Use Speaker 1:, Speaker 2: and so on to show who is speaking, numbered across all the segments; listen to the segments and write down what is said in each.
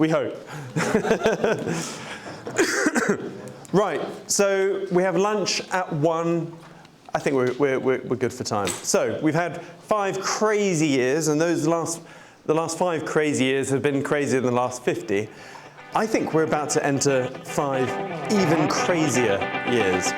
Speaker 1: We hope. Right, so we have lunch at 1. I think we're good for time. So we've had 5 crazy years, and the last 5 crazy years have been crazier than the last 50. I think we're about to enter 5 even crazier years.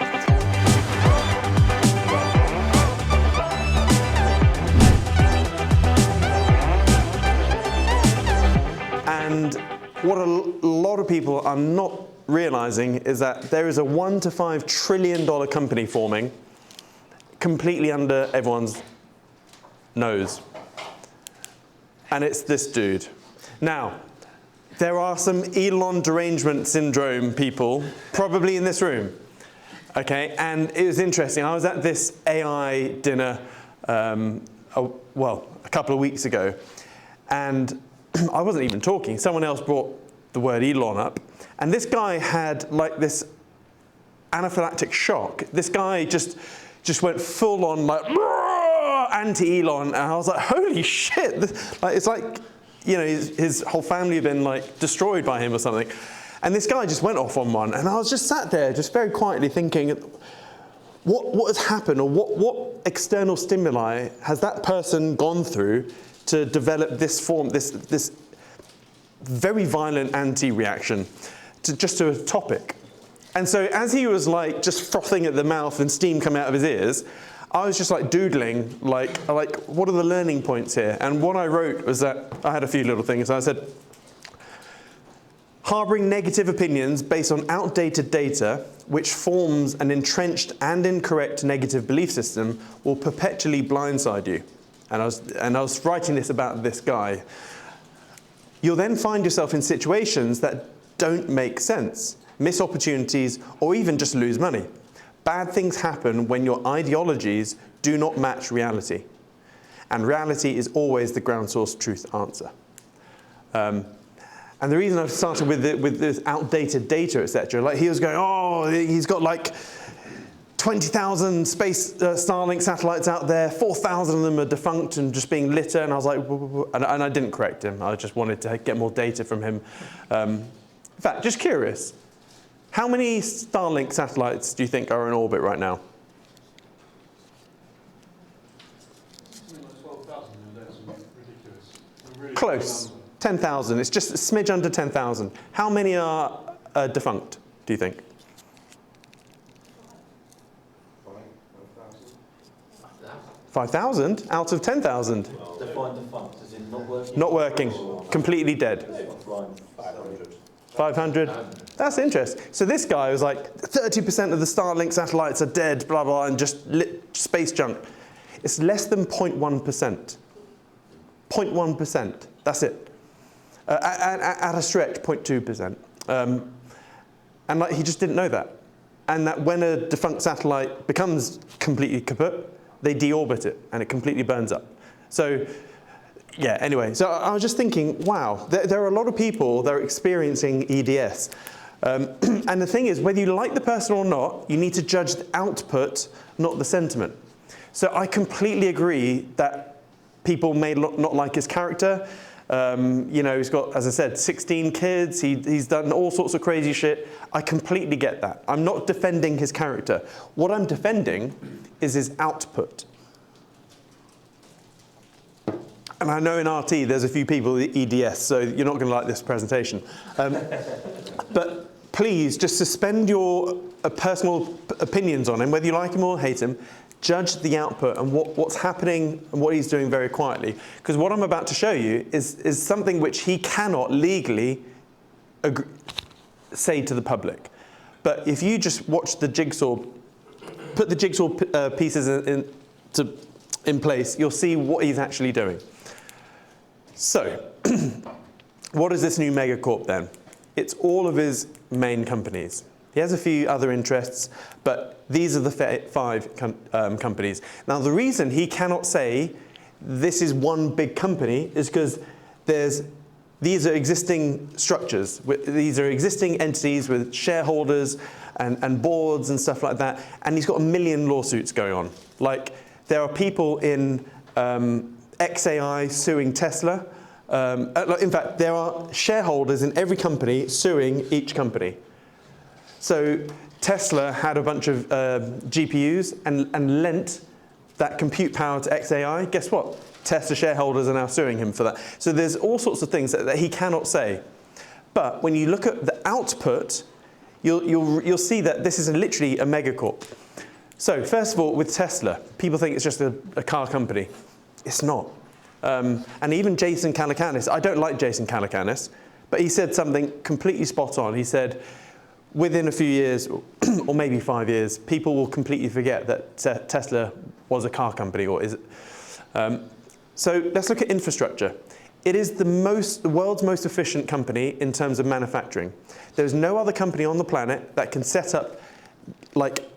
Speaker 1: And what a lot of people are not realizing is that there is a $1 to $5 trillion company forming completely under everyone's nose. And it's this dude. Now, there are some Elon Derangement Syndrome people probably in this room. Okay, and it was interesting. I was at this AI dinner, a couple of weeks ago, and I wasn't even talking. Someone else brought the word Elon up, and this guy had like this anaphylactic shock. This guy just went full on like anti-Elon, and I was like, holy shit! Like, it's like, you know, his whole family had been like destroyed by him or something. And this guy just went off on one, and I was just sat there, just very quietly thinking, what has happened, or what external stimuli has that person gone through to develop this form, this very violent anti-reaction to a topic. And so as he was like just frothing at the mouth and steam coming out of his ears, I was just like doodling, like what are the learning points here? And what I wrote was that I had a few little things. I said, harboring negative opinions based on outdated data, which forms an entrenched and incorrect negative belief system, will perpetually blindside you. And I was writing this about this guy. You'll then find yourself in situations that don't make sense, miss opportunities, or even just lose money. Bad things happen when your ideologies do not match reality. And reality is always the ground source truth answer. And the reason I've started with this outdated data, etc., like he was going, oh, he's got like 20,000 space Starlink satellites out there, 4,000 of them are defunct and just being litter, and I was like, and I didn't correct him. I just wanted to get more data from him. In fact, just curious, how many Starlink satellites do you think are in orbit right now?
Speaker 2: 12,000, that's ridiculous. Really
Speaker 1: Close, 10,000. It's just a smidge under 10,000. How many are defunct, do you think? 5,000 out of 10,000.
Speaker 3: Define defunct, as in not working?
Speaker 1: Not working, completely dead. 500? That's interesting. So this guy was like, 30% of the Starlink satellites are dead, blah, blah, and just lit space junk. It's less than 0.1%. 0.1%, that's it. At a stretch, 0.2%. And like, he just didn't know that. And that when a defunct satellite becomes completely kaput, they deorbit it, and it completely burns up. So, yeah, anyway. So I was just thinking, wow, there are a lot of people that are experiencing EDS. And the thing is, whether you like the person or not, you need to judge the output, not the sentiment. So I completely agree that people may not like his character. You know, he's got, as I said, 16 kids. He's done all sorts of crazy shit. I completely get that. I'm not defending his character. What I'm defending is his output. And I know in RT there's a few people with EDS, so you're not going to like this presentation. But please, just suspend your personal opinions on him, whether you like him or hate him. Judge the output and what's happening and what he's doing very quietly. Because what I'm about to show you is something which he cannot legally say to the public. But if you just watch the jigsaw, put the jigsaw pieces in place, you'll see what he's actually doing. So, what is this new MegaCorp then? It's all of his main companies. He has a few other interests, but these are the 5 companies. Now, the reason he cannot say this is one big company is because these are existing structures. These are existing entities with shareholders and boards and stuff like that. And he's got a million lawsuits going on. Like, there are people in XAI suing Tesla. In fact, there are shareholders in every company suing each company. So Tesla had a bunch of GPUs and lent that compute power to XAI. Guess what? Tesla shareholders are now suing him for that. So there's all sorts of things that he cannot say. But when you look at the output, you'll see that this is literally a megacorp. So first of all, with Tesla, people think it's just a car company. It's not. And even Jason Calacanis, I don't like Jason Calacanis, but he said something completely spot on. He said, within a few years, or maybe 5 years, people will completely forget that Tesla was a car company, or is it? So let's look at infrastructure. It is the world's most efficient company in terms of manufacturing. There's no other company on the planet that can set up like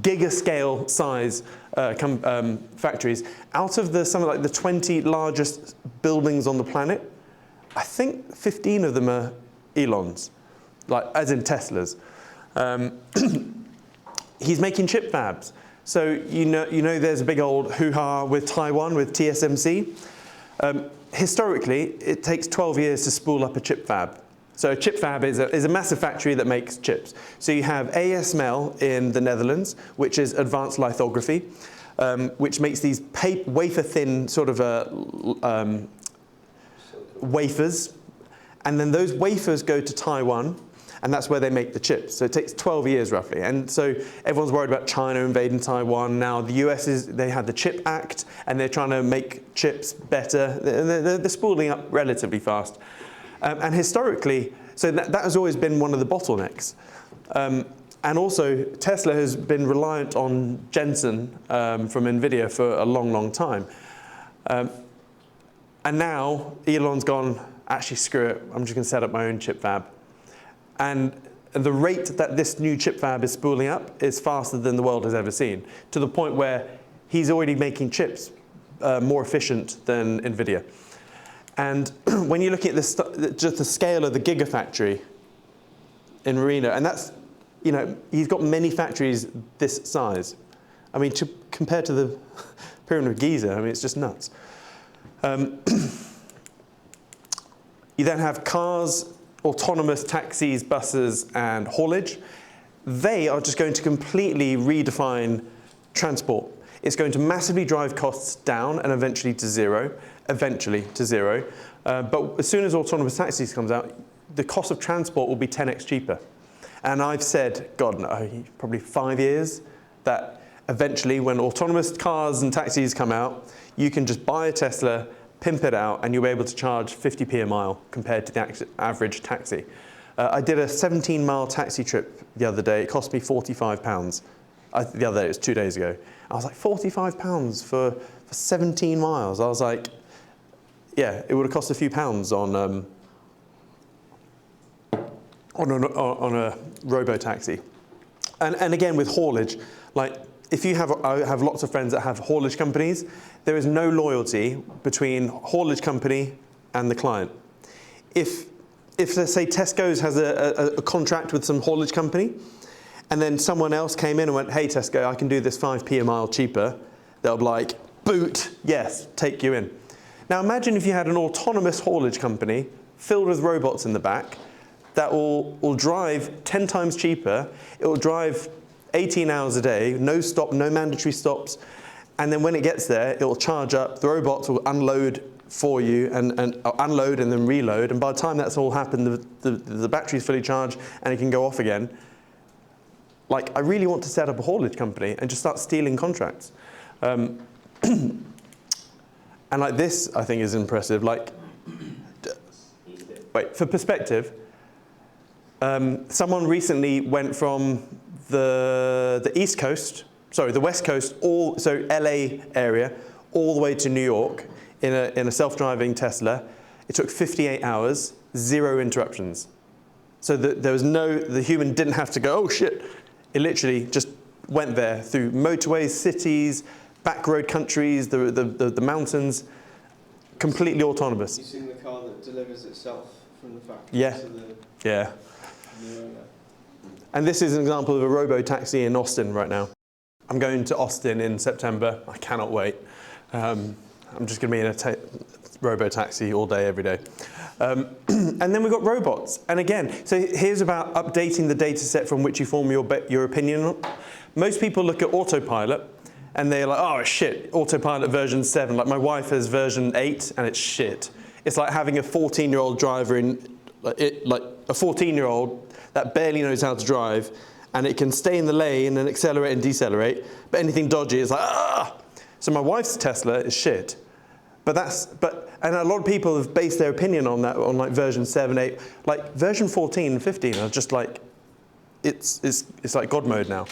Speaker 1: giga-scale size factories. Out of something like the 20 largest buildings on the planet, I think 15 of them are Elon's, like as in Teslas. He's making chip fabs. So you know there's a big old hoo-ha with Taiwan, with TSMC. Historically, it takes 12 years to spool up a chip fab. So a chip fab is a massive factory that makes chips. So you have ASML in the Netherlands, which is advanced lithography, which makes these wafer-thin sort of wafers. And then those wafers go to Taiwan, and that's where they make the chips. So it takes 12 years roughly. And so everyone's worried about China invading Taiwan. Now the US they had the CHIP Act, and they're trying to make chips better. They're spooling up relatively fast. And historically, so that has always been one of the bottlenecks. And also, Tesla has been reliant on Jensen from NVIDIA for a long, long time. And now Elon's gone, actually screw it, I'm just going to set up my own chip fab. And the rate that this new chip fab is spooling up is faster than the world has ever seen, to the point where he's already making chips more efficient than NVIDIA. And when you're looking at just the scale of the gigafactory in Reno, and that's, he's got many factories this size. I mean, compared to the Pyramid of Giza, I mean, it's just nuts. You then have cars, autonomous taxis, buses, and haulage. They are just going to completely redefine transport. It's going to massively drive costs down and eventually to zero. But as soon as autonomous taxis comes out, the cost of transport will be 10x cheaper. And I've said, God, no, probably 5 years, that eventually when autonomous cars and taxis come out, you can just buy a Tesla, pimp it out, and you'll be able to charge 50p a mile compared to the average taxi. I did a 17-mile taxi trip the other day. It cost me £45. The other day, it was 2 days ago. I was like, £45 for 17 miles. I was like, yeah, it would have cost a few pounds on a robo-taxi. And again, with haulage, like if you have, I have lots of friends that have haulage companies, there is no loyalty between haulage company and the client. If let's say Tesco's has a contract with some haulage company, and then someone else came in and went, hey Tesco, I can do this 5p a mile cheaper, they'll be like, boot, yes, take you in. Now imagine if you had an autonomous haulage company filled with robots in the back that will drive 10 times cheaper, it will drive 18 hours a day, no stop, no mandatory stops, and then when it gets there, it will charge up, the robots will unload for you and unload and then reload, and by the time that's all happened, the battery's fully charged and it can go off again. Like, I really want to set up a haulage company and just start stealing contracts. And like this, I think is impressive. Like, wait, for perspective, someone recently went from the East Coast, sorry, the West Coast, so LA area, all the way to New York in a self-driving Tesla. It took 58 hours, 0 interruptions. So there was the human didn't have to go, oh shit. It literally just went there through motorways, cities, back road countries, the mountains, completely autonomous.
Speaker 4: You've seen the car that delivers itself from the factory
Speaker 1: yeah.
Speaker 4: to the
Speaker 1: yeah.
Speaker 4: owner.
Speaker 1: And this is an example of a robo-taxi in Austin right now. I'm going to Austin in September. I cannot wait. I'm just going to be in a robo-taxi all day, every day. And then we've got robots. And again, so here's about updating the data set from which you form your opinion on. Most people look at autopilot and they're like, oh shit, autopilot version 7. Like my wife has version 8 and it's shit. It's like having a 14-year-old driver like a 14-year-old that barely knows how to drive, and it can stay in the lane and accelerate and decelerate, but anything dodgy is like, ah! So my wife's Tesla is shit. And a lot of people have based their opinion on that, on like version 7, 8. Like version 14 and 15 are just like, it's like God mode now.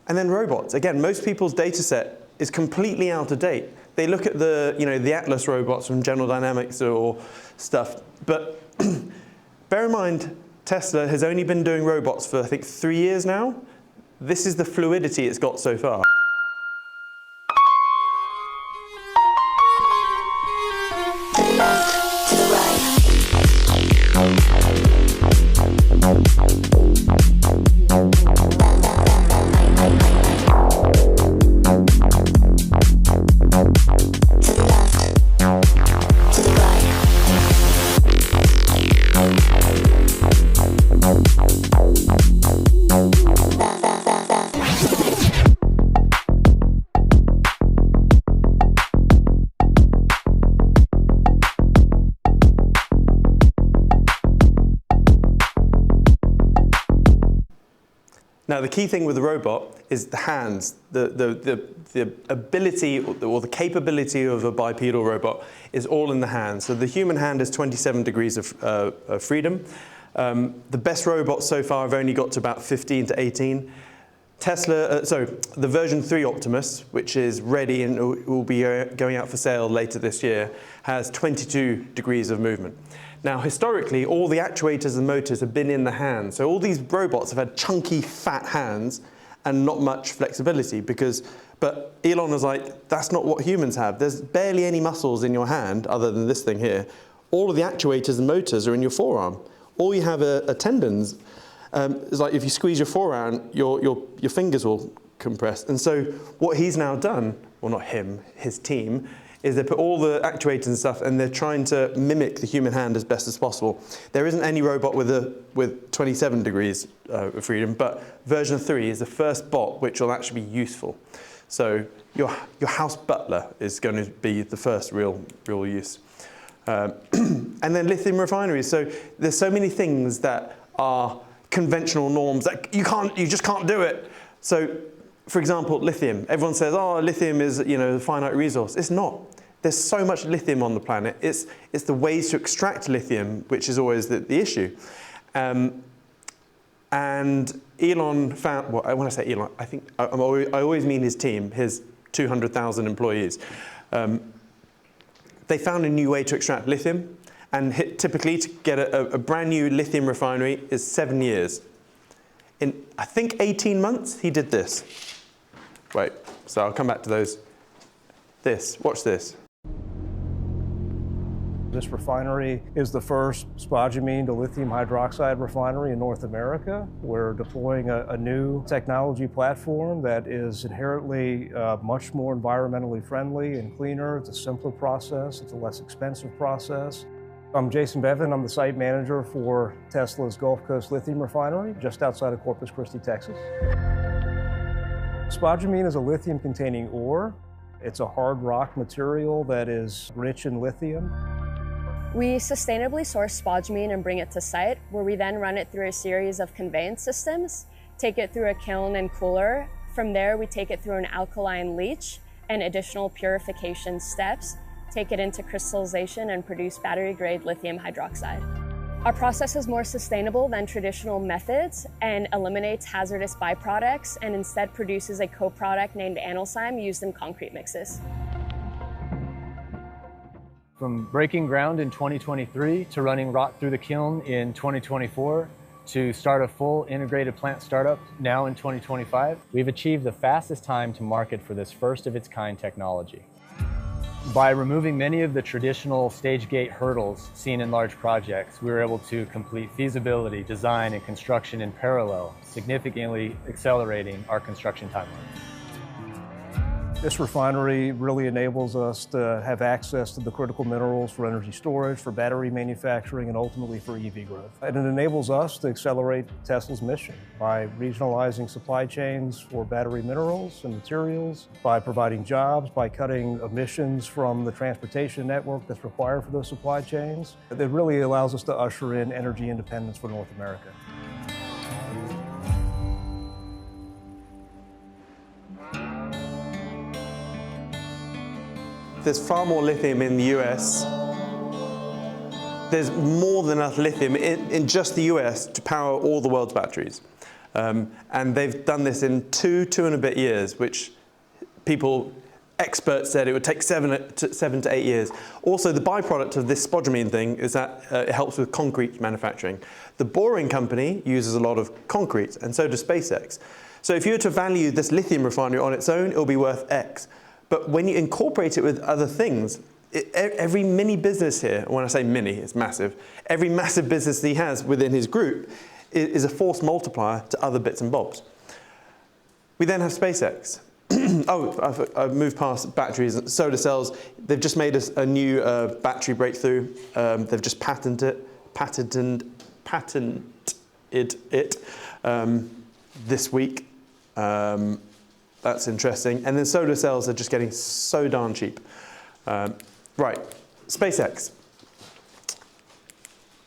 Speaker 1: And then robots. Again, most people's data set is completely out of date. They look at the Atlas robots from General Dynamics or stuff. But bear in mind, Tesla has only been doing robots for, I think, 3 years now. This is the fluidity it's got so far. Now, the key thing with the robot is the hands. The ability or the capability of a bipedal robot is all in the hand. So the human hand is 27 degrees of freedom. The best robots so far have only got to about 15 to 18. The version 3 Optimus, which is ready and will be going out for sale later this year, has 22 degrees of movement. Now, historically, all the actuators and motors have been in the hand. So all these robots have had chunky, fat hands and not much flexibility but Elon was like, that's not what humans have. There's barely any muscles in your hand other than this thing here. All of the actuators and motors are in your forearm. All you have are tendons. It's like if you squeeze your forearm, your fingers will compress. And so what he's now done, well, not him, his team, is they put all the actuators and stuff, and they're trying to mimic the human hand as best as possible. There isn't any robot with 27 degrees of freedom, but version 3 is the first bot which will actually be useful. So your house butler is going to be the first real use. And then lithium refineries. So there's so many things that are conventional norms that you just can't do it. So, for example, lithium. Everyone says, oh, lithium is a finite resource. It's not. There's so much lithium on the planet. It's the ways to extract lithium which is always the issue. And Elon found, well, when I say Elon, I think I always mean his team, his 200,000 employees. They found a new way to extract lithium, and typically to get a brand new lithium refinery is 7 years. In, I think, 18 months, he did this. Wait, so I'll come back to those. Watch this.
Speaker 5: This refinery is the first spodumene to lithium hydroxide refinery in North America. We're deploying a new technology platform that is inherently much more environmentally friendly and cleaner. It's a simpler process. It's a less expensive process. I'm Jason Bevan. I'm the site manager for Tesla's Gulf Coast Lithium Refinery, just outside of Corpus Christi, Texas. Spodumene is a lithium-containing ore. It's a hard rock material that is rich in lithium.
Speaker 6: We sustainably source spodumene and bring it to site, where we then run it through a series of conveyance systems, take it through a kiln and cooler. From there, we take it through an alkaline leach and additional purification steps, take it into crystallization and produce battery-grade lithium hydroxide. Our process is more sustainable than traditional methods and eliminates hazardous byproducts, and instead produces a co-product named analcime used in concrete mixes.
Speaker 7: From breaking ground in 2023 to running rock through the kiln in 2024 to start a full integrated plant startup now in 2025, we've achieved the fastest time to market for this first of its kind technology. By removing many of the traditional stage gate hurdles seen in large projects, we were able to complete feasibility, design, and construction in parallel, significantly accelerating our construction timeline.
Speaker 5: This refinery really enables us to have access to the critical minerals for energy storage, for battery manufacturing, and ultimately for EV growth. And it enables us to accelerate Tesla's mission by regionalizing supply chains for battery minerals and materials, by providing jobs, by cutting emissions from the transportation network that's required for those supply chains. It really allows us to usher in energy independence for North America.
Speaker 1: There's far more lithium in the US. There's more than enough lithium in just the US to power all the world's batteries. And they've done this in two and a bit years, which experts said it would take 7 to 8 years. Also, the byproduct of this spodumene thing is that it helps with concrete manufacturing. The Boring Company uses a lot of concrete, and so does SpaceX. So if you were to value this lithium refinery on its own, it'll be worth X. But when you incorporate it with other things, every mini business here, when I say mini, it's massive, every massive business that he has within his group is a force multiplier to other bits and bobs. We then have SpaceX. Oh, I've moved past batteries and solar cells. They've just made a new battery breakthrough. They've just patented it this week. That's interesting. And then solar cells are just getting so darn cheap. Right, SpaceX.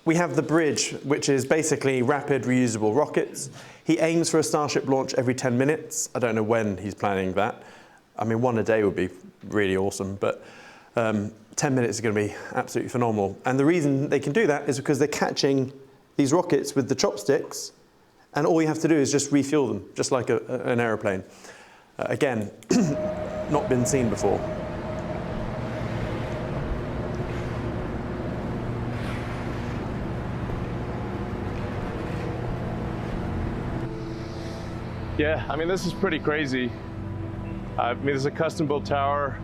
Speaker 1: We have the bridge, which is basically rapid reusable rockets. He aims for a Starship launch every 10 minutes. I don't know when he's planning that. I mean, one a day would be really awesome, but 10 minutes is going to be absolutely phenomenal. And the reason they can do that is because they're catching these rockets with the chopsticks, and all you have to do is just refuel them, just like an aeroplane. Again, not been seen before.
Speaker 8: Yeah, I mean, this is pretty crazy. I mean, there's a custom-built tower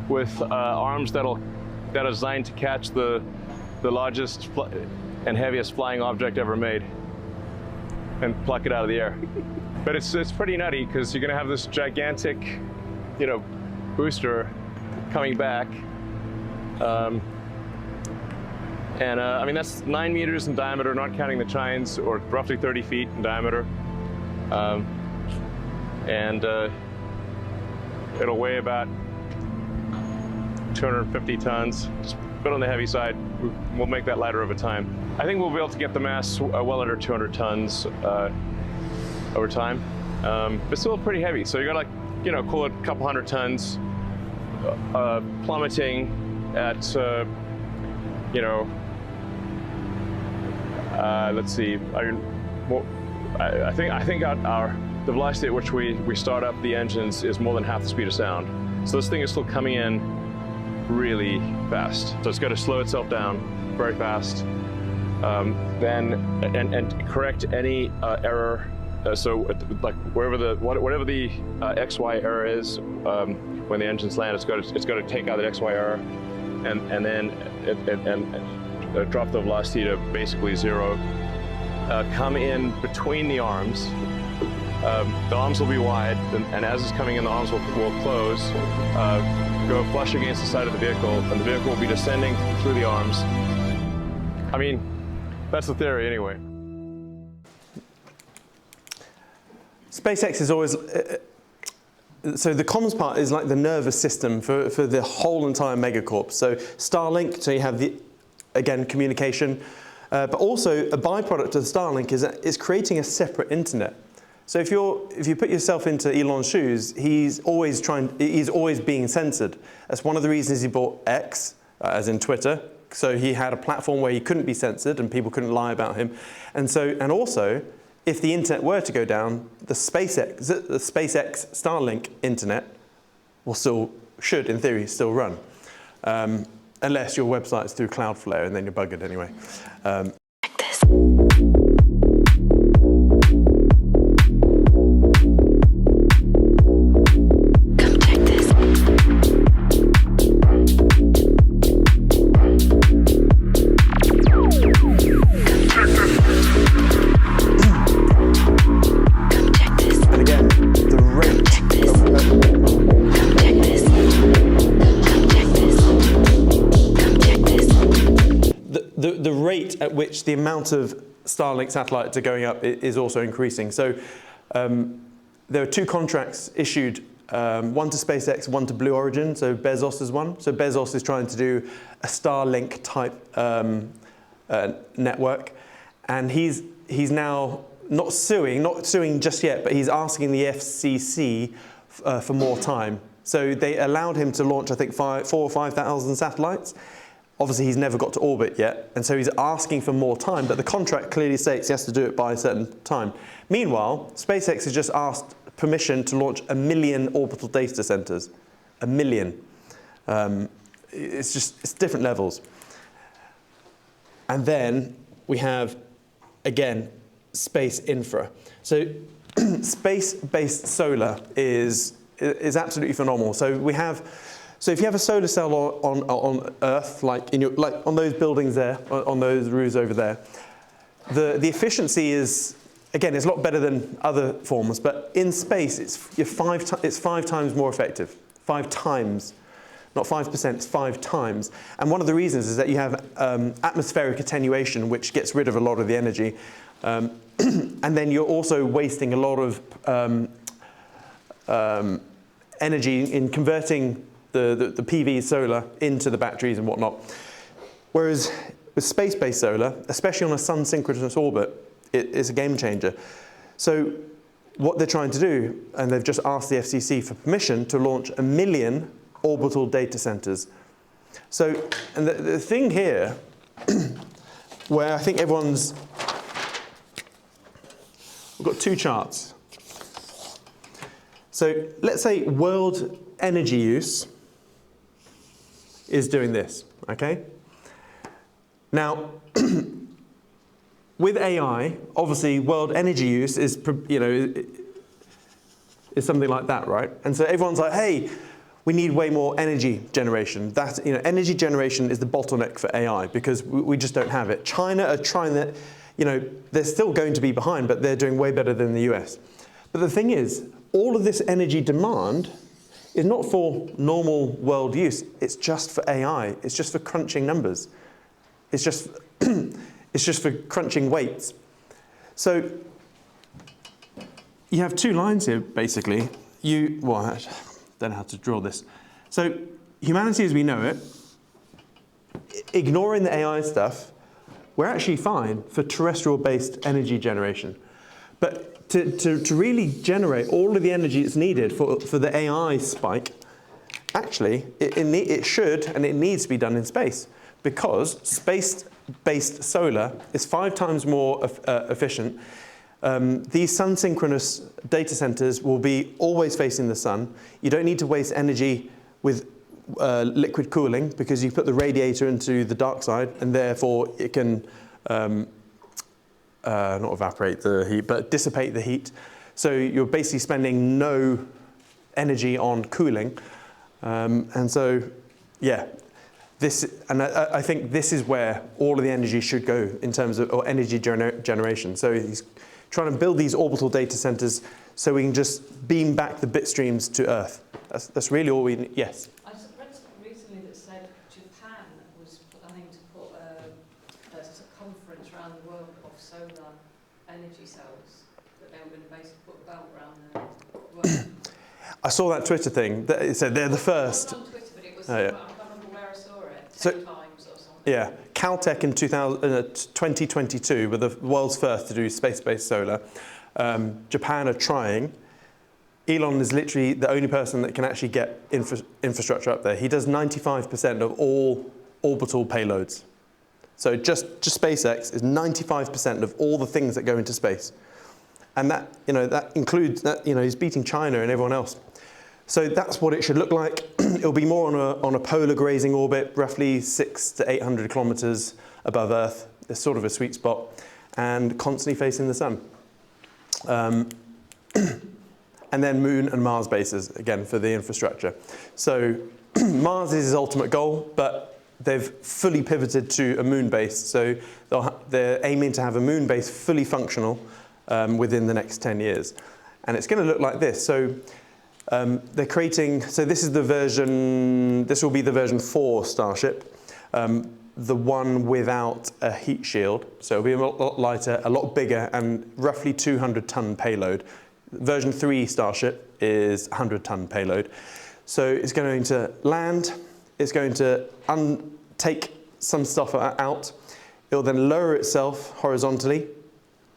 Speaker 8: with arms that are designed to catch the largest and heaviest flying object ever made and pluck it out of the air. But it's pretty nutty because you're going to have this gigantic, booster coming back. I mean, that's 9 meters in diameter, not counting the tines, or roughly 30 feet in diameter. It'll weigh about 250 tons, just a bit on the heavy side. We'll make that lighter over time. I think we'll be able to get the mass well under 200 tons over time, but still pretty heavy. So you're gonna, call it a couple hundred tons, plummeting at, let's see. I think the velocity at which we start up the engines is more than half the speed of sound. So this thing is still coming in really fast. So it's got to slow itself down very fast, and correct any error. So like whatever the XY error is when the engines land, it's got to take out that XY error, and then drop the velocity to basically zero. Come in between the arms. The arms will be wide, and as it's coming in, the arms will close, go flush against the side of the vehicle, and the vehicle will be descending through the arms. I mean, that's the theory anyway.
Speaker 1: SpaceX is always, so the comms part is like the nervous system for the whole entire MegaCorp. So Starlink, so you have again, communication, but also a byproduct of the Starlink is that it's creating a separate internet. So if you put yourself into Elon's shoes, he's always being censored. That's one of the reasons he bought X, as in Twitter. So he had a platform where he couldn't be censored and people couldn't lie about him. And also, if the internet were to go down, the SpaceX Starlink internet should in theory still run, unless your website is through Cloudflare, and then you're buggered anyway. at which the amount of Starlink satellites are going up is also increasing. So there are 2 contracts issued, one to SpaceX, one to Blue Origin, so Bezos is one. So Bezos is trying to do a Starlink type network, and he's now not suing just yet, but he's asking the FCC for more time. So they allowed him to launch, I think, 4,000 or 5,000 satellites. Obviously, he's never got to orbit yet, and so he's asking for more time, but the contract clearly states he has to do it by a certain time. Meanwhile, SpaceX has just asked permission to launch 1 million orbital data centers. 1 million. It's different levels. And then we have, again, space infra. So space-based solar is absolutely phenomenal. So if you have a solar cell on Earth, like on those buildings there, on those roofs over there, the efficiency is, again, it's a lot better than other forms, but in space it's 5 times more effective. 5 times. Not 5%, it's 5 times. And one of the reasons is that you have atmospheric attenuation, which gets rid of a lot of the energy. And then you're also wasting a lot of energy in converting the PV solar into the batteries and whatnot. Whereas with space-based solar, especially on a sun-synchronous orbit, it's a game changer. So what they're trying to do, and they've just asked the FCC for permission to launch 1 million orbital data centers. So, and the thing here, where I think we've got 2 charts. So let's say world energy use is doing this, okay? Now, with AI, obviously world energy use is, is something like that, right? And so everyone's like, hey, we need way more energy generation. Energy generation is the bottleneck for AI because we just don't have it. China are trying that, they're still going to be behind, but they're doing way better than the US. But the thing is, all of this energy demand is not for normal world use. It's just for AI. It's just for crunching numbers. It's just, it's just for crunching weights. So you have 2 lines here, basically. I don't know how to draw this. So humanity as we know it, ignoring the AI stuff, we're actually fine for terrestrial-based energy generation. But to really generate all of the energy that's needed for the AI spike, actually, it should and it needs to be done in space, because space-based solar is 5 times more efficient. These sun-synchronous data centers will be always facing the sun. You don't need to waste energy with liquid cooling because you put the radiator into the dark side, and therefore it can not evaporate the heat, but dissipate the heat. So you're basically spending no energy on cooling. And so, yeah, I think this is where all of the energy should go in terms of energy generation. So he's trying to build these orbital data centers so we can just beam back the bit streams to Earth. That's really all we need. Yes?
Speaker 9: I read something recently that said Japan was planning to put a conference around the world of solar energy cells, that they were going to basically put a belt around the world.
Speaker 1: I saw that Twitter thing. It said they're the first.
Speaker 9: It wasn't on Twitter, but it was,
Speaker 1: Oh, yeah.
Speaker 9: I can't remember where I saw it, 10 times or something.
Speaker 1: Yeah, Caltech in 2022 were the world's first to do space-based solar. Japan are trying. Elon is literally the only person that can actually get infrastructure up there. He does 95% of all orbital payloads. So just SpaceX is 95% of all the things that go into space. And that includes that, he's beating China and everyone else. So that's what it should look like. It'll be more on a polar grazing orbit, roughly 600 to 800 kilometers above Earth. It's sort of a sweet spot, and constantly facing the sun. And then Moon and Mars bases, again, for the infrastructure. So Mars is his ultimate goal, but they've fully pivoted to a moon base. So they're aiming to have a moon base fully functional within the next 10 years. And it's going to look like this. So they're creating, so this will be the version 4 Starship. the one without a heat shield. So it'll be a lot lighter, a lot bigger, and roughly 200-ton payload. Version 3 Starship is 100-ton payload. So it's going to land, it's going to take some stuff out. It'll then lower itself horizontally,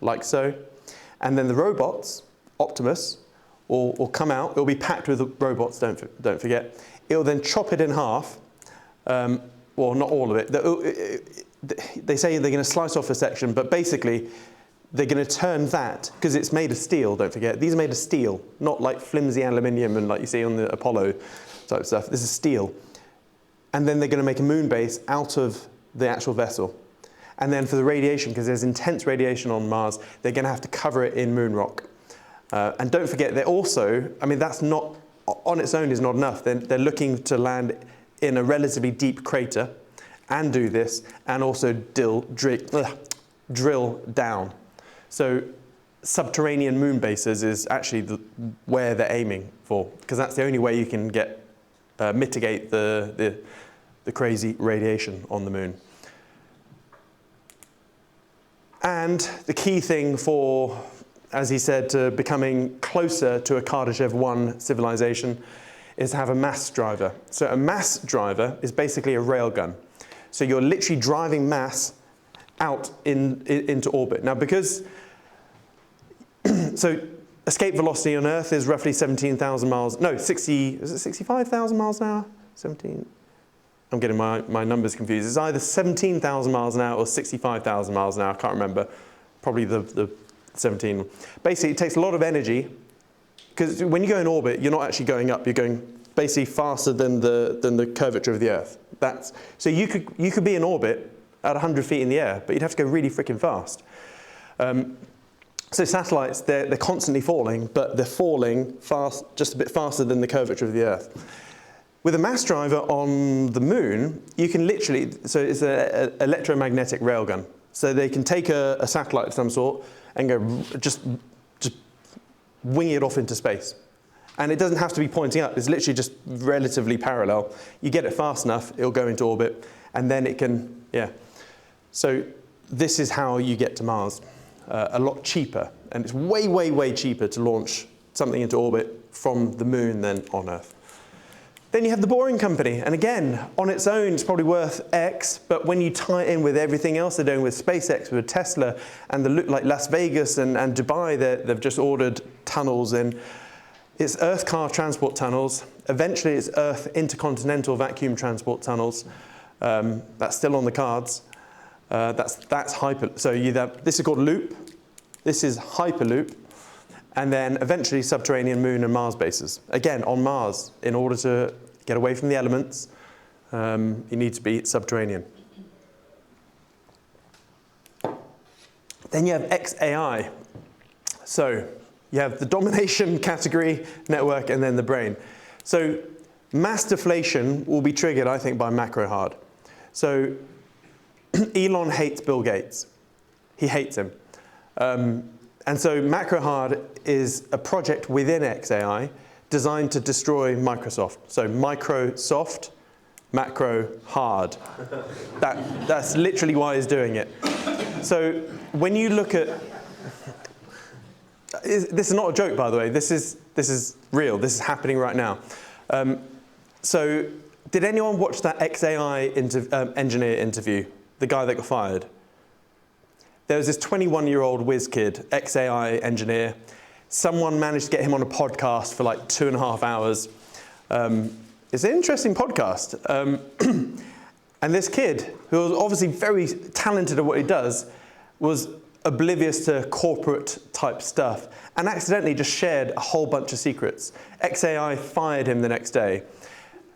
Speaker 1: like so. And then the robots, Optimus, will come out. It'll be packed with robots, don't forget. It'll then chop it in half. Well, not all of it. They say they're going to slice off a section, but basically they're going to turn that, because it's made of steel, don't forget. These are made of steel, not like flimsy aluminium and like you see on the Apollo type stuff. This is steel. And then they're going to make a moon base out of the actual vessel. And then for the radiation, because there's intense radiation on Mars, they're going to have to cover it in moon rock. And don't forget, they're also, I mean, that's not, on its own is not enough. They're looking to land in a relatively deep crater and do this, and also drill down. So subterranean moon bases is actually where they're aiming for, because that's the only way you can mitigate the crazy radiation on the moon. And the key thing for, as he said, to becoming closer to a Kardashev 1 civilization is to have a mass driver. So a mass driver is basically a railgun. So you're literally driving mass out into orbit. Now because, so escape velocity on Earth is roughly 17,000 miles, no, is it 65,000 miles an hour? 17, I'm getting my numbers confused. It's either 17,000 miles an hour or 65,000 miles an hour, I can't remember. Probably the 17. Basically, it takes a lot of energy, because when you go in orbit, you're not actually going up, you're going basically faster than the curvature of the Earth. So you could be in orbit at 100 feet in the air, but you'd have to go really freaking fast. So satellites, they're constantly falling, but they're falling fast, just a bit faster than the curvature of the Earth. With a mass driver on the moon, you can literally, so it's an electromagnetic railgun. So they can take a satellite of some sort and go just wing it off into space. And it doesn't have to be pointing up, it's literally just relatively parallel. You get it fast enough, it'll go into orbit, and then it can, yeah. So this is how you get to Mars. A lot cheaper, and it's way, way, way cheaper to launch something into orbit from the moon than on Earth. Then you have the Boring Company, and again, on its own, it's probably worth X, but when you tie it in with everything else they're doing with SpaceX, with Tesla, and like Las Vegas and Dubai, they've just ordered tunnels in. It's Earth car transport tunnels. Eventually, it's Earth intercontinental vacuum transport tunnels. That's still on the cards. That's hyper. So this is called Loop. This is Hyperloop. And then eventually subterranean moon and Mars bases. Again, on Mars, in order to get away from the elements, you need to be subterranean. Then you have XAI. So you have the domination category, network, and then the brain. So mass deflation will be triggered, I think, by Macrohard. So Elon hates Bill Gates. He hates him. And so Macrohard is a project within XAI designed to destroy Microsoft. So Microsoft, Macrohard. That's literally why he's doing it. So when you look at, this is not a joke, by the way. This is real. This is happening right now. So did anyone watch that XAI engineer interview? The guy that got fired? There was this 21-year-old whiz kid, XAI engineer. Someone managed to get him on a podcast for like 2.5 hours. It's an interesting podcast. And this kid, who was obviously very talented at what he does, was oblivious to corporate type stuff and accidentally just shared a whole bunch of secrets. XAI fired him the next day.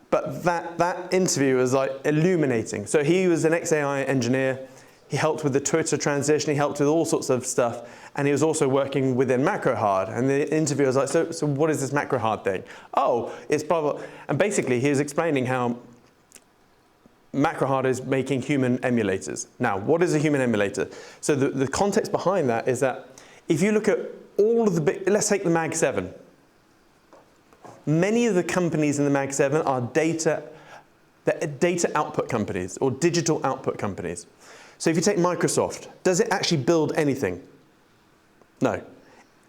Speaker 1: But that interview was like illuminating. So he was an XAI engineer. He helped with the Twitter transition. He helped with all sorts of stuff. And he was also working within Macrohard. And the interviewer was like, so what is this Macrohard thing? Oh, it's blah, blah. And basically, he was explaining how Macrohard is making human emulators. Now, what is a human emulator? So the context behind that is that if you look at all of the big, let's take the Mag 7. Many of the companies in the Mag 7 are They're data output companies or digital output companies. So if you take Microsoft, does it actually build anything? No.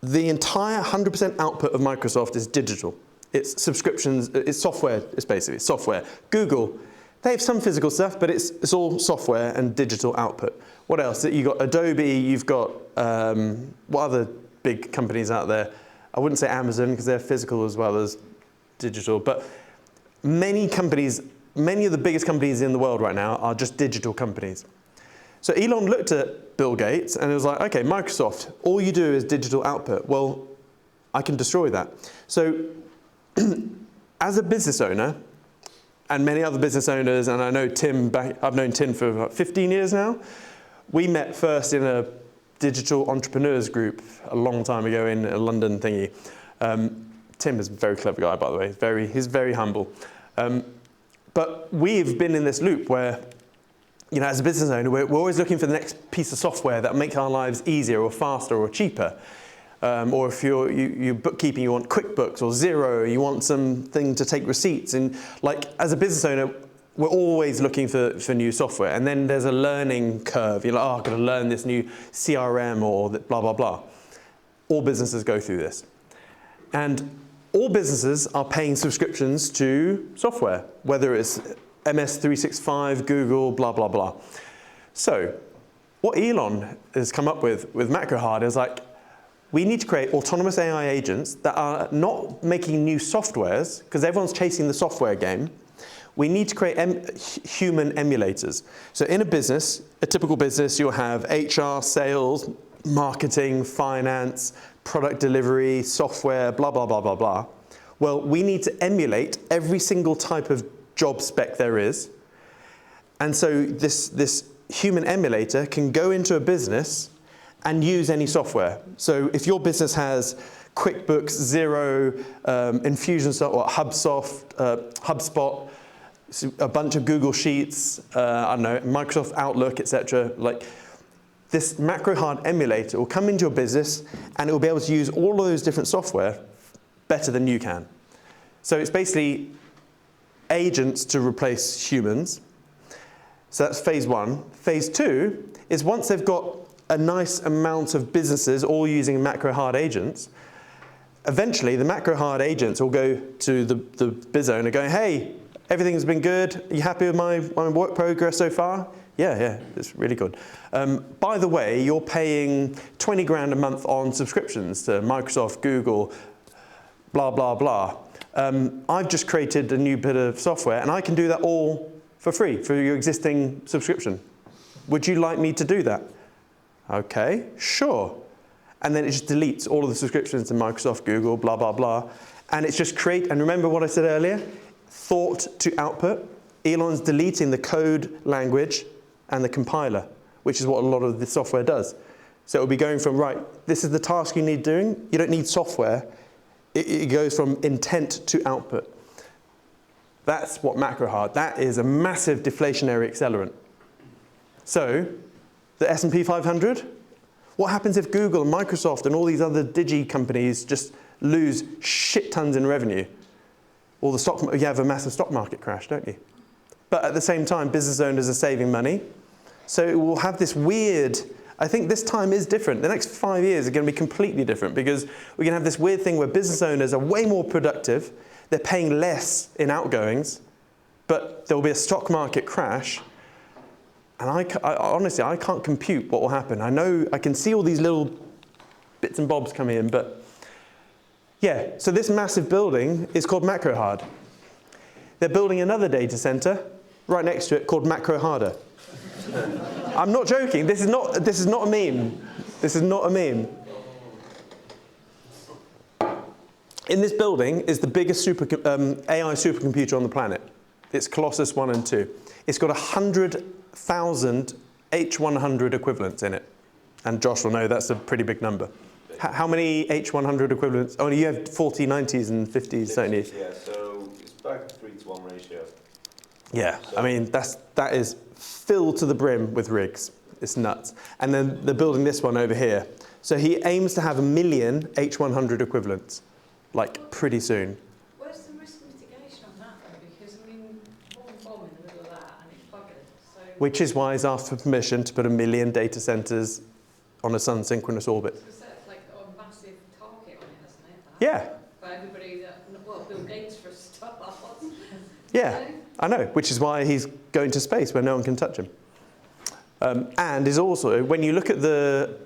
Speaker 1: The entire 100% output of Microsoft is digital. It's subscriptions, it's software, it's basically software. Google, they have some physical stuff, but it's all software and digital output. What else? You've got Adobe, you've got, what other big companies out there? I wouldn't say Amazon, because they're physical as well as digital, but many companies, many of the biggest companies in the world right now are just digital companies. So Elon looked at Bill Gates and it was like, okay, Microsoft, all you do is digital output. Well, I can destroy that. So as a business owner, and many other business owners, and I know Tim, I've known Tim for about 15 years now. We met first in a digital entrepreneurs group a long time ago in a London thingy. Tim is a very clever guy, by the way. He's very humble. But we've been in this loop where, you know, as a business owner, we're always looking for the next piece of software that makes our lives easier or faster or cheaper. Or if you're bookkeeping, you want QuickBooks or Xero, you want something to take receipts. And like, as a business owner, we're always looking for new software. And then there's a learning curve. You're like, oh, I've got to learn this new CRM or blah, blah, blah. All businesses go through this. And all businesses are paying subscriptions to software, whether it's MS365, Google, blah, blah, blah. So what Elon has come up with Macrohard is like, we need to create autonomous AI agents that are not making new softwares, because everyone's chasing the software game. We need to create human emulators. So in a business, a typical business, you'll have HR, sales, marketing, finance, product delivery, software, blah, blah, blah, blah, blah. Well, we need to emulate every single type of job spec there is. And so this human emulator can go into a business and use any software. So if your business has QuickBooks, Xero, Infusionsoft, or HubSpot, a bunch of Google Sheets, I don't know, Microsoft Outlook, etc. Like, this Macrohard emulator will come into your business and it will be able to use all of those different software better than you can. So it's basically agents to replace humans. So that's phase one. Phase two is once they've got a nice amount of businesses all using Macrohard agents, eventually the Macrohard agents will go to the biz owner going, hey, everything's been good. Are you happy with my work progress so far? Yeah, it's really good. By the way, you're paying 20 grand a month on subscriptions to Microsoft, Google, blah, blah, blah. I've just created a new bit of software and I can do that all for free for your existing subscription. Would you like me to do that? Okay, sure. And then it just deletes all of the subscriptions to Microsoft, Google, blah, blah, blah. And it's just and remember what I said earlier? Thought to output. Elon's deleting the code language and the compiler, which is what a lot of the software does. So it'll be going from, right, this is the task you need doing. You don't need software. It goes from intent to output. That's what Macrohard, that is a massive deflationary accelerant. So the S&P 500, what happens if Google and Microsoft and all these other digi companies just lose shit tons in revenue? Or you have a massive stock market crash, don't you? But at the same time, business owners are saving money. So we'll have this weird, I think this time is different. The next 5 years are going to be completely different because we're going to have this weird thing where business owners are way more productive. They're paying less in outgoings, but there will be a stock market crash. And honestly, I can't compute what will happen. I know, I can see all these little bits and bobs coming in, but yeah, so this massive building is called Macrohard. They're building another data center right next to it called Macroharder. I'm not joking, this is not a meme. This is not a meme. In this building is the biggest AI supercomputer on the planet. It's Colossus 1 and 2. It's got 100,000 H100 equivalents in it. And Josh will know that's a pretty big number. How many H100 equivalents? Oh, you have 40, 90s and 50s, don't you?
Speaker 10: Yeah, so it's back to 3-to-1 ratio.
Speaker 1: Yeah, so, I mean, that is filled to the brim with rigs. It's nuts. And then they're building this one over here. So he aims to have 1 million H100 equivalents, like pretty soon.
Speaker 9: Where's the risk mitigation on that though? Because I mean, bomb in
Speaker 1: which is why he's asked for permission to put 1 million data centers on a sun-synchronous orbit.
Speaker 9: It's like a massive target on it, hasn't it?
Speaker 1: Yeah.
Speaker 9: For everybody that, well, Bill Gates for a start.
Speaker 1: Yeah, I know, which is why he's going to space where no one can touch him. And is also, when you look at the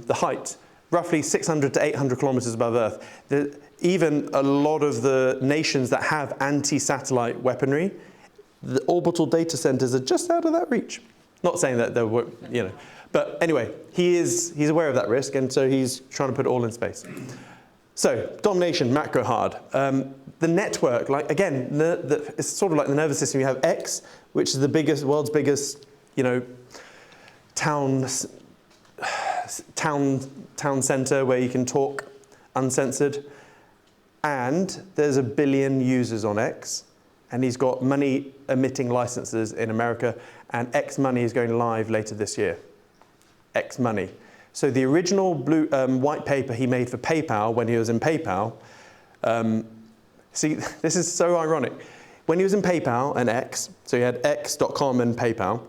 Speaker 1: height, roughly 600 to 800 kilometers above Earth, even a lot of the nations that have anti-satellite weaponry, the orbital data centers are just out of that reach. Not saying that there were, you know, but anyway, he's aware of that risk, and so he's trying to put it all in space. So, domination, Macrohard. The network, like again, it's sort of like the nervous system. You have X, which is the biggest, world's biggest, you know, town center where you can talk uncensored. And there's 1 billion users on X, and he's got money emitting licenses in America, and X money is going live later this year. X money. So the original white paper he made for PayPal when he was in PayPal, see, this is so ironic. When he was in PayPal and X, so he had X.com and PayPal,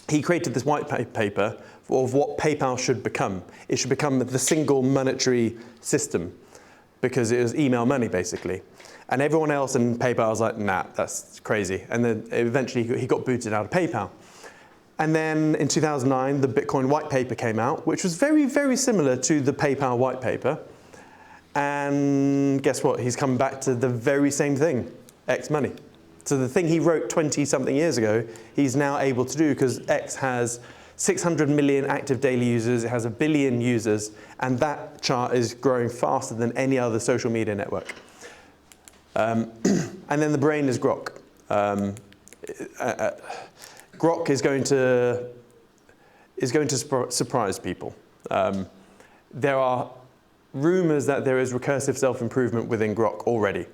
Speaker 1: he created this white paper of what PayPal should become. It should become the single monetary system, because it was email money, basically. And everyone else in PayPal was like, nah, that's crazy. And then eventually he got booted out of PayPal. And then in 2009, the Bitcoin white paper came out, which was very, very similar to the PayPal white paper. And guess what? He's come back to the very same thing, X money. So the thing he wrote 20-something years ago, he's now able to do, because X has 600 million active daily users, it has 1 billion users, and that chart is growing faster than any other social media network. And then the brain is Grok. Grok is going to surprise people. There are rumors that there is recursive self-improvement within Grok already.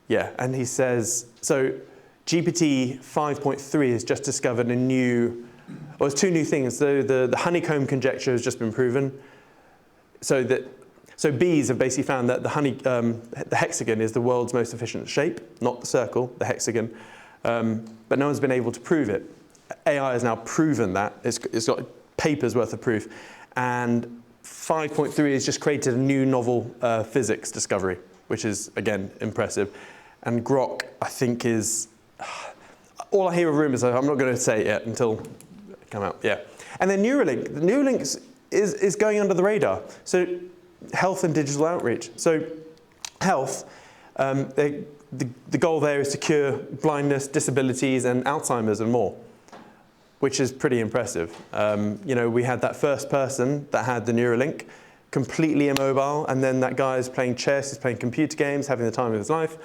Speaker 1: Yeah, and he says, so GPT 5.3 has just discovered a new, well, it's 2 new things. So the honeycomb conjecture has just been proven. So bees have basically found that the hexagon is the world's most efficient shape, not the circle, the hexagon. But no one's been able to prove it. AI has now proven that. It's got papers worth of proof. And 5.3 has just created a new novel physics discovery, which is, again, impressive. And Grok, I think, is, all I hear of rumors, I'm not going to say it yet until it come out, yeah. And then Neuralink. The Neuralink is going under the radar. So health and digital outreach. So health, the goal there is to cure blindness, disabilities, and Alzheimer's and more, which is pretty impressive. You know, we had that first person that had the Neuralink, completely immobile, and then that guy is playing chess, he's playing computer games, having the time of his life.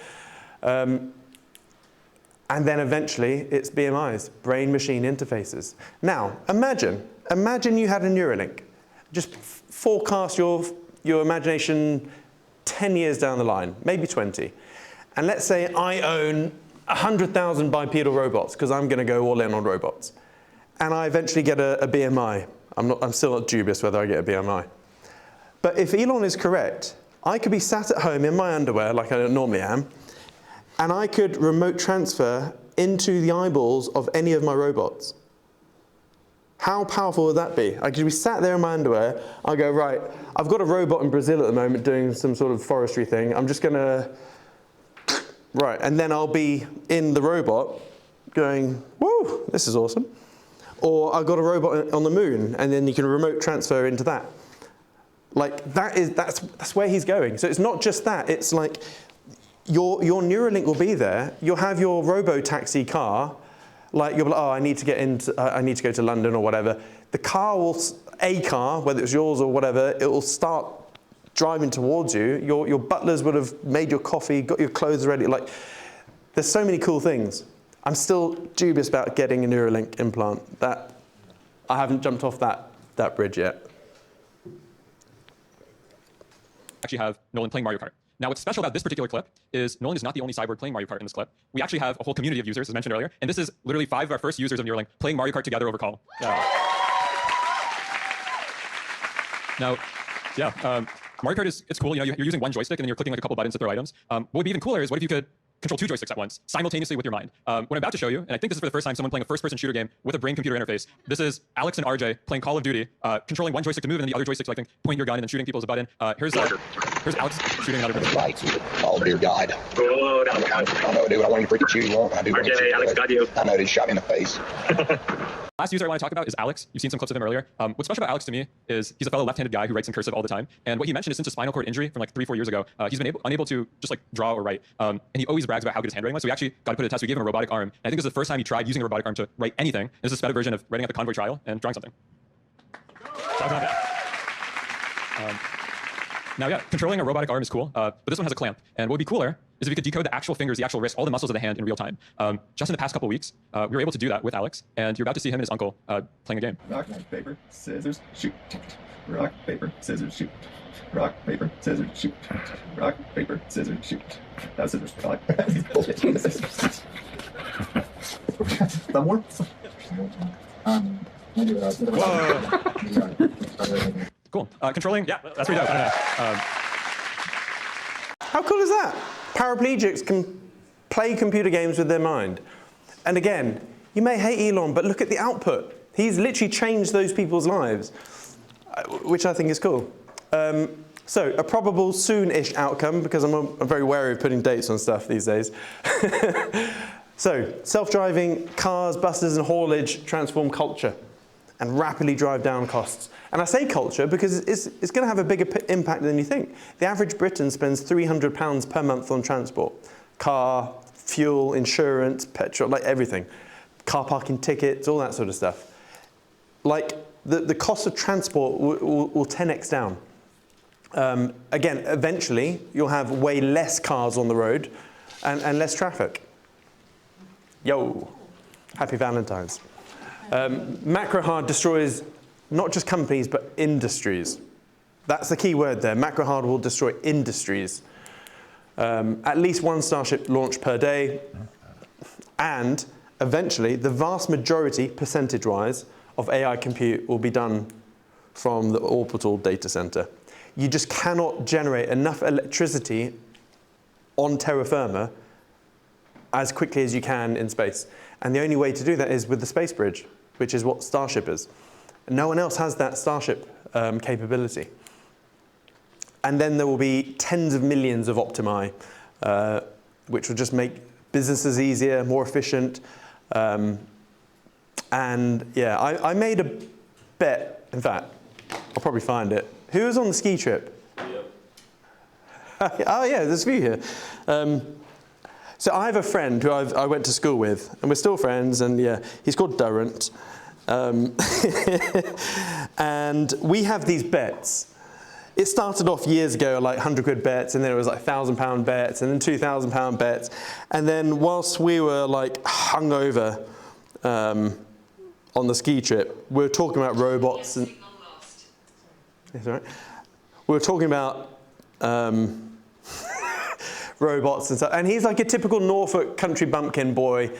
Speaker 1: And then eventually it's BMIs, brain-machine interfaces. Now, imagine you had a Neuralink. Just forecast your imagination 10 years down the line, maybe 20. And let's say I own 100,000 bipedal robots, because I'm going to go all in on robots. And I eventually get a BMI. I'm still not dubious whether I get a BMI. But if Elon is correct, I could be sat at home in my underwear, like I normally am, and I could remote transfer into the eyeballs of any of my robots. How powerful would that be? I could be sat there in my underwear, I go, right, I've got a robot in Brazil at the moment doing some sort of forestry thing, I'm just gonna, right, and then I'll be in the robot going, whoa, this is awesome. Or I've got a robot on the moon, and then you can remote transfer into that. Like, that's where he's going. So it's not just that, it's like, your Neuralink will be there, you'll have your robo-taxi car, like you'll be like, oh, I need to go to London or whatever. The car will, whether it's yours or whatever, it will start driving towards you. Your butlers would have made your coffee, got your clothes ready. Like, there's so many cool things. I'm still dubious about getting a Neuralink implant. That I haven't jumped off that bridge yet.
Speaker 11: Actually have Nolan playing Mario Kart. Now, what's special about this particular clip is Nolan is not the only cyborg playing Mario Kart in this clip. We actually have a whole community of users, as mentioned earlier, and this is literally 5 of our first users of Neuralink playing Mario Kart together over call. Now, yeah, Mario Kart it's cool. You know, you're using one joystick and then you're clicking like a couple buttons to throw items. What would be even cooler is what if you could control 2 joysticks at once, simultaneously with your mind. What I'm about to show you, and I think this is for the first time someone playing a first-person shooter game with a brain-computer interface. This is Alex and RJ playing Call of Duty, controlling one joystick to move and the other joystick to, I think, point your gun and then shooting people as a button. Here's Alex shooting another person.
Speaker 12: Right. Oh, dear God. Good. I know, dude. I want to freaking shoot you. I do. RJ, Alex got you. I know, dude. Shot me in the face.
Speaker 11: Last user I want to talk about is Alex. You've seen some clips of him earlier. What's special about Alex to me is he's a fellow left-handed guy who writes in cursive all the time. And what he mentioned is since a spinal cord injury from like 3-4 years ago, he's been unable to just like draw or write. And he always brags about how good his handwriting was. So we actually got to put a test. We gave him a robotic arm. And I think this is the first time he tried using a robotic arm to write anything. And this is a sped version of writing at the convoy trial and drawing something. Now, yeah, controlling a robotic arm is cool, but this one has a clamp. And what would be cooler is if we could decode the actual fingers, the actual wrist, all the muscles of the hand in real time. Just in the past couple weeks, we were able to do that with Alex, and you're about to see him and his uncle playing a game.
Speaker 13: Rock, paper, scissors, shoot. Rock, paper, scissors, shoot. Rock, paper, scissors, shoot. Rock, paper, scissors, shoot. Now scissors, rock. Bullshit. One more?
Speaker 11: Cool. Controlling, yeah, that's pretty dope.
Speaker 1: How cool is that? Paraplegics can play computer games with their mind. And again, you may hate Elon, but look at the output. He's literally changed those people's lives, which I think is cool. So a probable soon-ish outcome, because I'm very wary of putting dates on stuff these days. So self-driving cars, buses, and haulage transform culture and rapidly drive down costs. And I say culture because it's going to have a bigger impact than you think. The average Briton spends £300 per month on transport. Car, fuel, insurance, petrol, like everything. Car parking tickets, all that sort of stuff. Like the cost of transport will 10x down. Again, eventually you'll have way less cars on the road and less traffic. Yo, happy Valentine's. Macrohard destroys not just companies, but industries. That's the key word there. Macrohard will destroy industries. At least one Starship launch per day. And eventually, the vast majority, percentage-wise, of AI compute will be done from the orbital data center. You just cannot generate enough electricity on terra firma as quickly as you can in space. And the only way to do that is with the space bridge, which is what Starship is. No one else has that Starship capability. And then there will be tens of millions of Optimi, which will just make businesses easier, more efficient. And yeah, I made a bet, in fact, I'll probably find it. Who was on the ski trip? Yep. Oh yeah, there's a few here. So I have a friend who I went to school with, and we're still friends, and yeah, he's called Durant. And we have these bets. It started off years ago like 100 quid bets, and then it was like £1,000 bets, and then £2,000 bets. And then whilst we were like hungover on the ski trip, we were talking about robots and... That's all right. We were talking about robots and stuff. And he's like a typical Norfolk country bumpkin boy.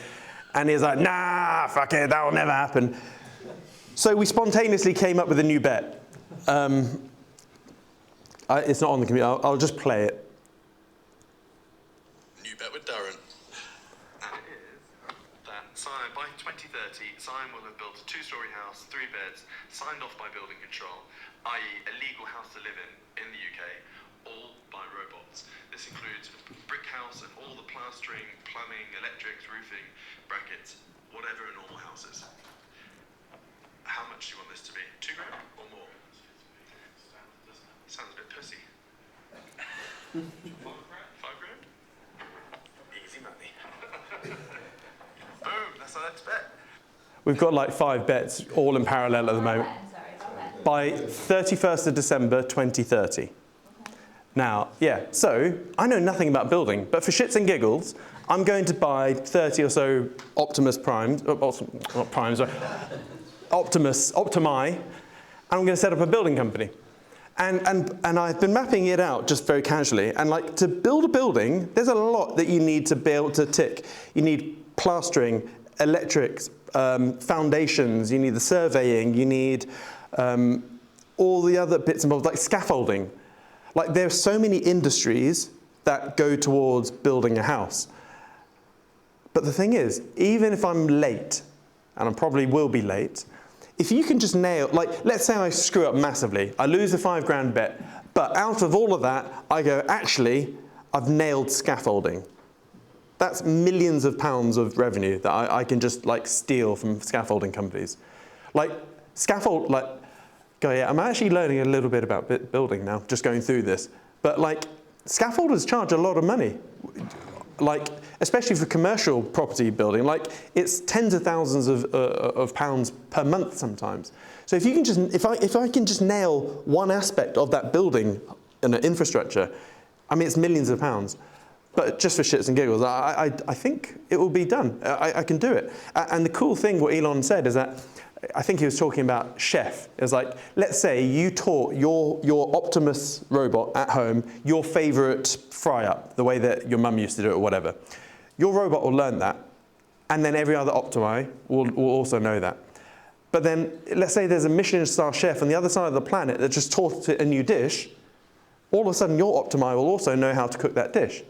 Speaker 1: And he's like, nah, fuck it, that will never happen. So we spontaneously came up with a new bet. It's not on the computer, I'll just play it.
Speaker 14: New bet with Darren. And it is that Siam, by 2030, Siam will have built a 2-story house, 3 beds, signed off by building control, i.e. a legal house to live in the UK, all by robots. This includes a brick house and all the plastering, plumbing, electrics, roofing, brackets, whatever a normal house is. How much do you want this to be? 2 grand or more? Sounds a bit pussy. 5 grand? Easy money. Boom, that's our next bet.
Speaker 1: We've got like 5 bets all in parallel at the moment. By 31st of December 2030. Now, yeah, so I know nothing about building, but for shits and giggles, I'm going to buy 30 or so Optimus Primes, not Primes, Optimi, and I'm going to set up a building company. And I've been mapping it out just very casually. And like to build a building, there's a lot that you need to be able to tick. You need plastering, electrics, foundations, you need the surveying, you need all the other bits and bobs, like scaffolding. Like there are so many industries that go towards building a house. But the thing is, even if I'm late, and I probably will be late, if you can just nail, like, let's say I screw up massively, I lose a £5 bet, but out of all of that, I go, actually, I've nailed scaffolding. That's millions of pounds of revenue that I can just like steal from scaffolding companies. Like scaffold, like, yeah, I'm actually learning a little bit about building now, just going through this. But like scaffolders charge a lot of money, like especially for commercial property building. Like it's tens of thousands of pounds per month sometimes. So if you can just, if I can just nail one aspect of that building and infrastructure, I mean it's millions of pounds. But just for shits and giggles, I think it will be done. I can do it. And the cool thing, what Elon said, is that I think he was talking about chef. It was like, let's say you taught your Optimus robot at home your favorite fry-up, the way that your mum used to do it or whatever. Your robot will learn that, and then every other Optimi will also know that. But then, let's say there's a Michelin-star chef on the other side of the planet that just taught it a new dish. All of a sudden, your Optimi will also know how to cook that dish.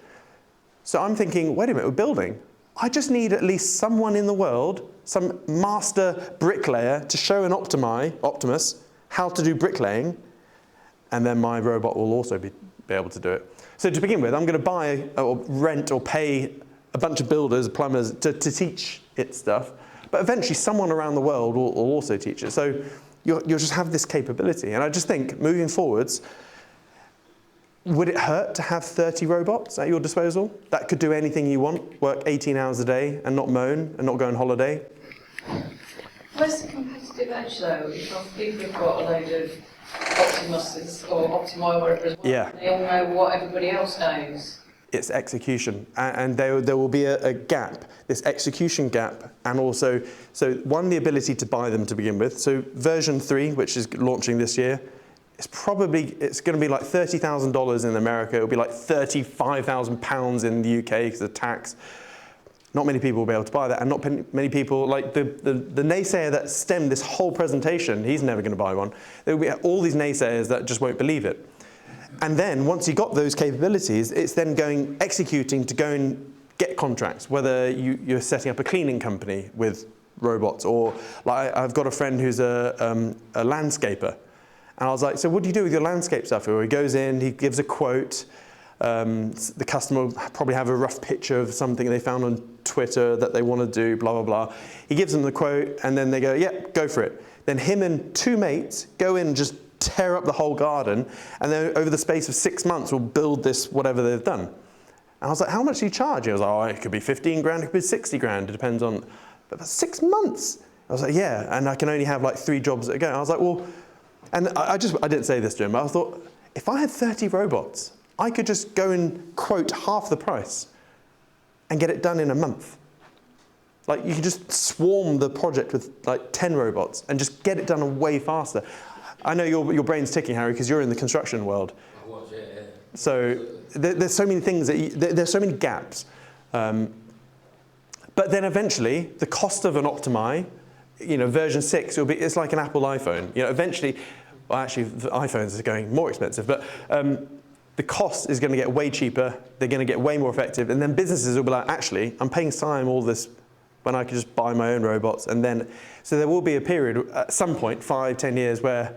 Speaker 1: So I'm thinking, wait a minute, we're building. I just need at least someone in the world, some master bricklayer, to show an Optimus how to do bricklaying, and then my robot will also be able to do it. So to begin with, I'm going to buy or rent or pay a bunch of builders, plumbers, to teach it stuff, but eventually someone around the world will also teach it. So you'll just have this capability. And I just think, moving forwards, would it hurt to have 30 robots at your disposal that could do anything you want, work 18 hours a day and not moan and not go on holiday?
Speaker 9: Where's the competitive edge though? If we've got a load of Optimuses or Optimi or whatever as well,
Speaker 1: Yeah.
Speaker 9: they all know what everybody else knows.
Speaker 1: It's execution, and there will be a gap, this execution gap, and also, so one, the ability to buy them to begin with. So version 3, which is launching this year, it's going to be like $30,000 in America. It'll be like £35,000 in the UK because of tax. Not many people will be able to buy that, and not many people, like the naysayer that stemmed this whole presentation, he's never going to buy one. There will be all these naysayers that just won't believe it. And then once you've got those capabilities, it's then executing to go and get contracts, whether you're setting up a cleaning company with robots, or like I've got a friend who's a landscaper. And I was like, so what do you do with your landscape stuff? He goes in, he gives a quote. The customer will probably have a rough picture of something they found on Twitter that they want to do, blah, blah, blah. He gives them the quote, and then they go, yeah, go for it. Then him and 2 mates go in and just tear up the whole garden, and then over the space of 6 months will build this, whatever they've done. And I was like, how much do you charge? He was like, oh, it could be 15 grand, it could be 60 grand, it depends on, but 6 months. I was like, yeah, and I can only have like 3 jobs at a go. I was like, well, and I didn't say this to him, but I thought, if I had 30 robots, I could just go and quote half the price and get it done in a month. Like, you could just swarm the project with like 10 robots and just get it done way faster. I know your brain's ticking, Harry, because you're in the construction world.
Speaker 15: I was, yeah.
Speaker 1: So there's so many things, there's so many gaps. But then eventually, the cost of an Optimi, version 6, it's like an Apple iPhone. Eventually, well, actually, the iPhones are going more expensive, but the cost is going to get way cheaper. They're going to get way more effective, and then businesses will be like, actually, I'm paying Siam all this when I could just buy my own robots, and then so there will be a period at some point, 5, 10 years, where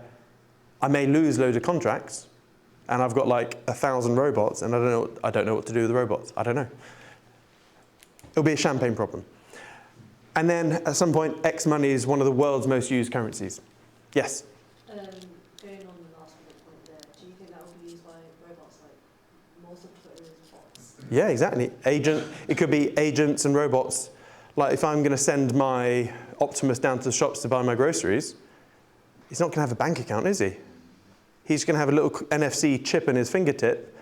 Speaker 1: I may lose loads of contracts, and I've got like 1,000 robots, and I don't know what to do with the robots. I don't know. It'll be a champagne problem. And then at some point, X money is one of the world's most used currencies. Yes?
Speaker 16: Going on the last point there, do you think that will be used by robots, like more substituted bots?
Speaker 1: Yeah, exactly. It could be agents and robots. Like if I'm going to send my Optimus down to the shops to buy my groceries, he's not going to have a bank account, is he? He's going to have a little NFC chip in his fingertip,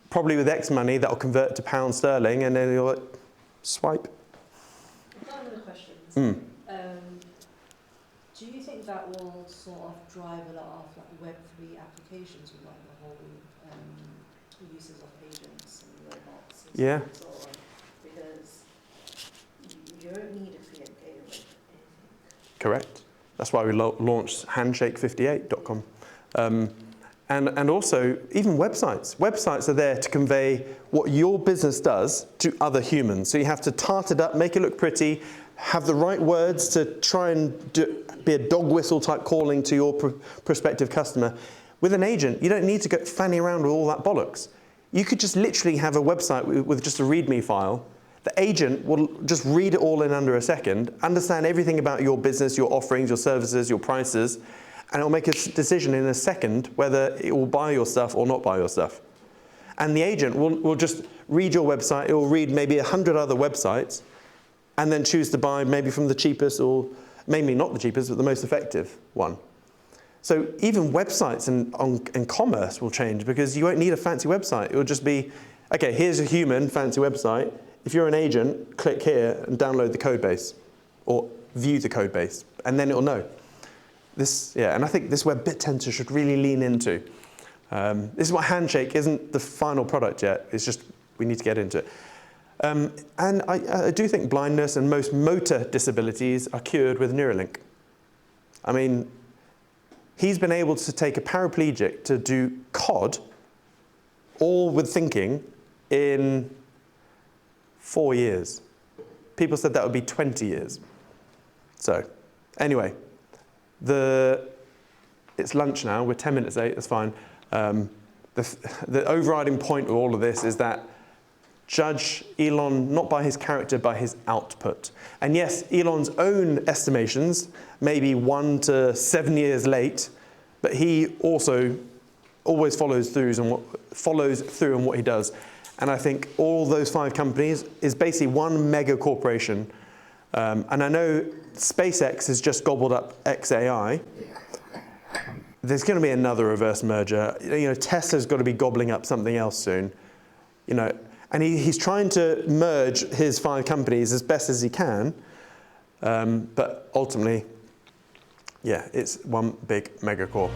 Speaker 1: probably with X money that will convert to pound sterling, and then he'll like, swipe.
Speaker 16: Another question. Do you think that will sort of drive a lot of like Web3 applications with like the whole uses of agents and robots? And
Speaker 1: Yeah.
Speaker 16: sort of, because you don't need a create data with anything.
Speaker 1: Correct. That's why we launched handshake58.com. And also, even websites. Websites are there to convey what your business does to other humans. So you have to tart it up, make it look pretty, have the right words to try and be a dog whistle type calling to your prospective customer. With an agent, you don't need to go fanny around with all that bollocks. You could just literally have a website with just a README file. The agent will just read it all in under a second, understand everything about your business, your offerings, your services, your prices, and it will make a decision in a second whether it will buy your stuff or not buy your stuff. And the agent will just read your website, it will read maybe 100 other websites, and then choose to buy maybe from the cheapest, or maybe not the cheapest, but the most effective one. So even websites and commerce will change, because you won't need a fancy website. It will just be, okay, here's a human fancy website. If you're an agent, click here and download the code base, or view the code base, and then it'll know. And I think this is where BitTensor should really lean into. This is why Handshake isn't the final product yet. It's just we need to get into it. And I do think blindness and most motor disabilities are cured with Neuralink. I mean, he's been able to take a paraplegic to do COD, all with thinking, in 4 years. People said that would be 20 years. So, anyway. It's lunch now, we're 10 minutes late, that's fine. The overriding point of all of this is that judge Elon not by his character, by his output. And yes, Elon's own estimations may be 1 to 7 years late, but he also always follows through on what he does. And I think all those 5 companies is basically one mega corporation. And I know SpaceX has just gobbled up XAI. There's going to be another reverse merger. You know, Tesla's got to be gobbling up something else soon. You know, and he's trying to merge his 5 companies as best as he can. But ultimately, yeah, it's one big megacorp.